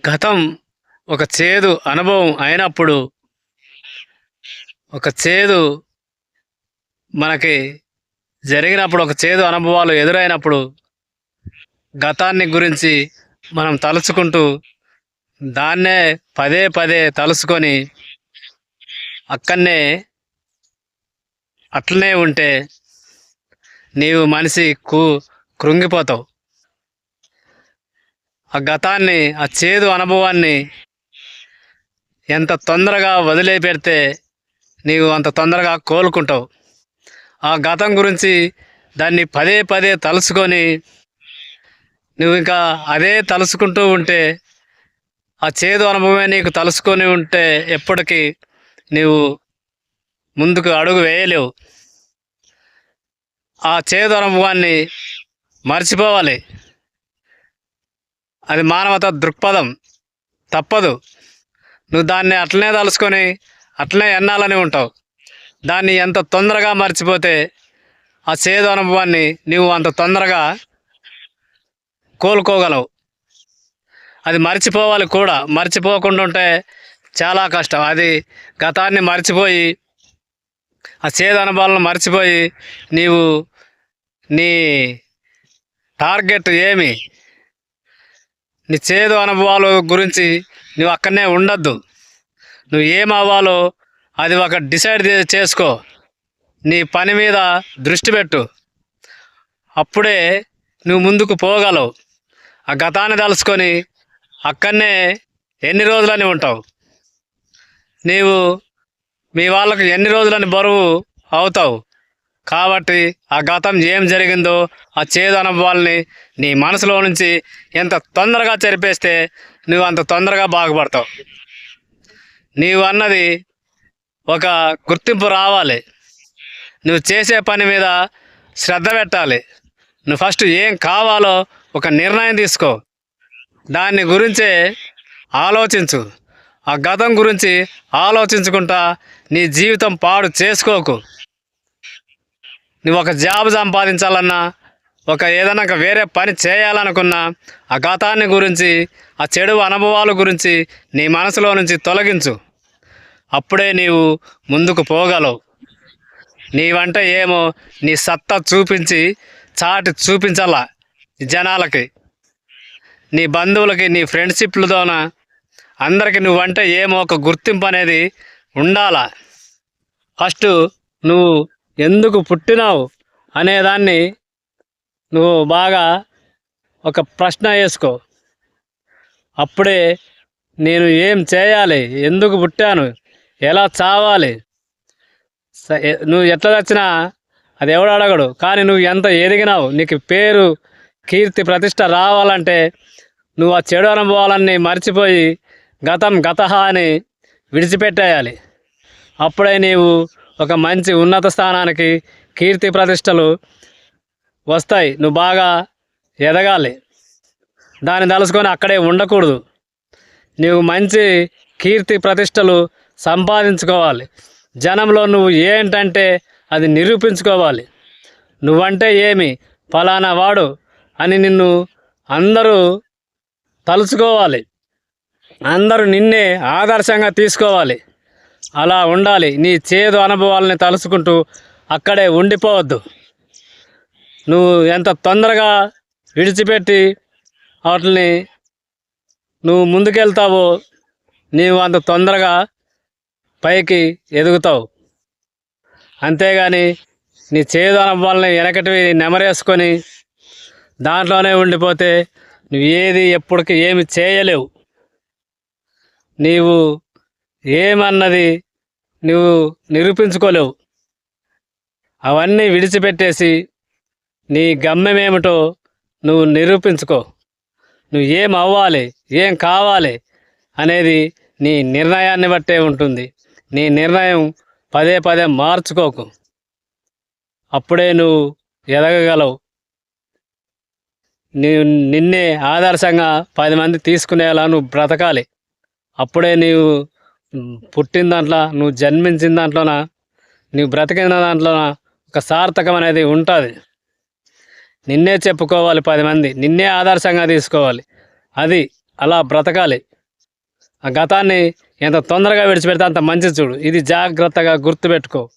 గతం ఒక చేదు అనుభవం అయినప్పుడు, ఒక చేదు మనకి జరిగినప్పుడు, ఒక చేదు అనుభవాలు ఎదురైనప్పుడు, గతాన్ని గురించి మనం తలుచుకుంటూ, దాన్నే పదే పదే తలుసుకొని, అక్కడనే అట్లనే ఉంటే నీవు మనిషి కృంగిపోతావు. ఆ గతాన్ని, ఆ చేదు అనుభవాన్ని ఎంత తొందరగా వదిలిపెడితే నీవు అంత తొందరగా కోలుకుంటావు. ఆ గతం గురించి దాన్ని పదే పదే తలుసుకొని నువ్వు ఇంకా అదే తలుసుకుంటూ ఉంటే, ఆ చేదు అనుభవమే నీకు తలుసుకొని ఉంటే ఎప్పటికీ నీవు ముందుకు అడుగు వేయలేవు. ఆ చేదు అనుభవాన్ని మర్చిపోవాలి. అది మానవత దృక్పథం. తప్పదు. నువ్వు దాన్ని అట్లనే తలుసుకొని అట్లనే ఎన్నాలని ఉంటావు. దాన్ని ఎంత తొందరగా మర్చిపోతే ఆ చేదు అనుభవాన్ని నువ్వు అంత తొందరగా కోలుకోగలవు. అది మర్చిపోవాలి కూడా. మర్చిపోకుండా ఉంటే చాలా కష్టం. అది గతాన్ని మర్చిపోయి, ఆ చేదు అనుభవాలను మర్చిపోయి నీవు నీ టార్గెట్ ఏమి, నీ చేదు అనుభవాల గురించి నువ్వు అక్కడనే ఉండద్దు. నువ్వు ఏమవ్వాలో అది ఒక డిసైడ్ చేసుకో. నీ పని మీద దృష్టి పెట్టు. అప్పుడే నువ్వు ముందుకు పోగలవు. ఆ గతాన్ని తలుసుకొని అక్కడనే ఎన్ని రోజులని ఉంటావు? నీవు మీ వాళ్ళకు ఎన్ని రోజులని బరువు అవుతావు? కాబట్టి ఆ గతం ఏం జరిగిందో, ఆ చేదు అనుభవాల్ని నీ మనసులో నుంచి ఎంత తొందరగా చెరిపేస్తే నువ్వు అంత తొందరగా బాగుపడతావు. నీవు అన్నది ఒక గుర్తింపు రావాలి. నువ్వు చేసే పని మీద శ్రద్ధ పెట్టాలి. నువ్వు ఫస్ట్ ఏం కావాలో ఒక నిర్ణయం తీసుకో. దాన్ని గురించే ఆలోచించు. ఆ గతం గురించి ఆలోచించుకుంటా నీ జీవితం పాడు చేసుకోకు. నువ్వు ఒక జాబ్ సంపాదించాలన్నా, ఏదైనా వేరే పని చేయాలనుకున్నా, ఆ గతాన్ని గురించి, ఆ చెడు అనుభవాల గురించి నీ మనసులో నుంచి తొలగించు. అప్పుడే నీవు ముందుకు పోగలవు. నీవంటే ఏమో నీ సత్తా చూపించి చాటి చూపించాలా జనాలకి, నీ బంధువులకి, నీ ఫ్రెండ్షిప్లతోన అందరికీ నువ్వంటే ఏమో ఒక గుర్తింపు అనేది ఉండాలా. ఫస్ట్ నువ్వు ఎందుకు పుట్టినావు అనేదాన్ని నువ్వు బాగా ఒక ప్రశ్న వేసుకో. అప్పుడే నేను ఏం చేయాలి, ఎందుకు పుట్టాను, ఎలా చావాలి, నువ్వు ఎట్లా చచ్చినా అది ఎవడు అడగడు. కానీ నువ్వు ఎంత ఎదిగినావు, నీకు పేరు, కీర్తి, ప్రతిష్ట రావాలంటే నువ్వు ఆ చెడు అనుభవాలన్నీ మర్చిపోయి గతం గతహ అని విడిచిపెట్టేయాలి. అప్పుడే నీవు ఒక మంచి ఉన్నత స్థానానికి, కీర్తి ప్రతిష్టలు వస్తాయి. నువ్వు బాగా ఎదగాలి. దాన్ని తలుసుకొని అక్కడే ఉండకూడదు. నీవు మంచి కీర్తి ప్రతిష్టలు సంపాదించుకోవాలి. జనంలో నువ్వు ఏంటంటే అది నిరూపించుకోవాలి. నువ్వంటే ఏమి, ఫలానా వాడు అని నిన్ను అందరూ తలుచుకోవాలి. అందరూ నిన్నే ఆదర్శంగా తీసుకోవాలి. అలా ఉండాలి. నీ చేదు అనుభవాలని తలుచుకుంటూ అక్కడే ఉండిపోవద్దు. నువ్వు ఎంత తొందరగా విడిచిపెట్టి వాటిని నువ్వు ముందుకెళ్తావో నీవు అంత తొందరగా పైకి ఎదుగుతావు. అంతేగాని నీ చేదు అనుభవాలని వెనకటివి నెమరేసుకొని దాంట్లోనే ఉండిపోతే నువ్వు ఏది ఎప్పటికి ఏమి చేయలేవు. నీవు ఏమన్నది నువ్వు నిరూపించుకోలేవు. అవన్నీ విడిచిపెట్టేసి నీ గమ్యమేమిటో నువ్వు నిరూపించుకో. నువ్వు ఏం అవ్వాలి, ఏం కావాలి అనేది నీ నిర్ణయాన్ని బట్టే ఉంటుంది. నీ నిర్ణయం పదే పదే మార్చుకోకు. అప్పుడే నువ్వు ఎదగగలవు. నిన్నే ఆదర్శంగా 10 మంది తీసుకునేలా నువ్వు బ్రతకాలి. అప్పుడే నీవు పుట్టిన దాంట్లో, నువ్వు జన్మించిన దాంట్లోన, నువ్వు బ్రతికిన దాంట్లోన ఒక సార్థకం అనేది ఉంటుంది. నిన్నే చెప్పుకోవాలి 10 మంది, నిన్నే ఆదర్శంగా తీసుకోవాలి. అది అలా బ్రతకాలి. ఆ గతాన్ని ఎంత తొందరగా విడిచిపెడితే అంత మంచిది చూడు. ఇది జాగ్రత్తగా గుర్తుపెట్టుకో.